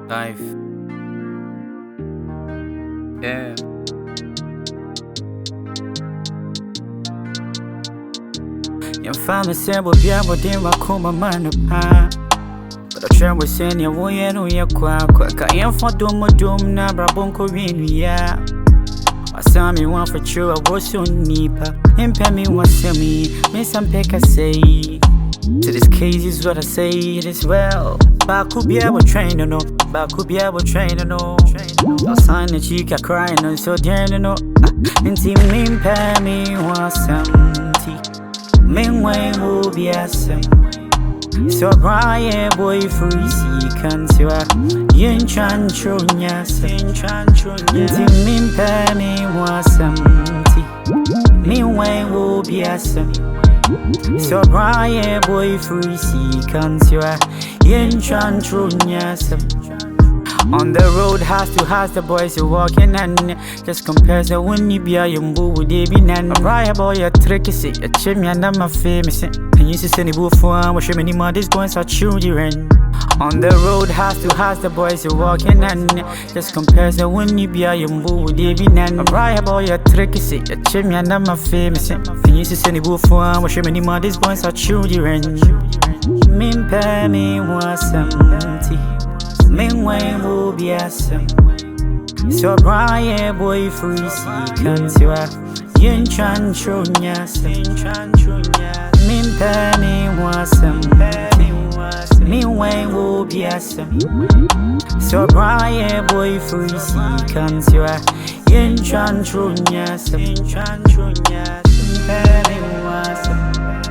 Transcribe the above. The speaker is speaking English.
Life. Yeah. Your family said we'll be able to do my man apart. But I try with saying you won't know your quack. I am for doom, na brabonko win, yeah. I saw me one for true, I was so nipa. Impel me one semi, miss some peck I say. To this case is what I say, it is well. But could be able train to know, but could be able train to know. I'll sign the cheek, I crying, and so dear to know. And see me pay me one something. Meanwhile, will be a sim. So, Brian, boy, free see, can't you? Yin chan chunya, sin chan chunya. See me pay me one something. Meanwhile, will be a sim. So Brian boy free see can't you yin chan trunya. On the road has the boys who walking and just compares the winnie be a yumbu with Debbie Nan. Brian boy a tricky see a chimney and I'm a famous and you see any boo for what many more these boys are children. On the road has the boys who walking and just compares the winnie be a yumbu with Debbie Nan. Brian boy a tricky see a chimney and I'm a famous and you see any boo for what many more these boys are children. Min pay me was empty. Meanwhile, will be a sim. So Brian boy free see can't you yin chan chunya, sin chan chunya. Min pay me was empty. Meanwhile, will be a sim. So Brian boy free see can't you yin chan chunya, sin chan chunya. Min pay me was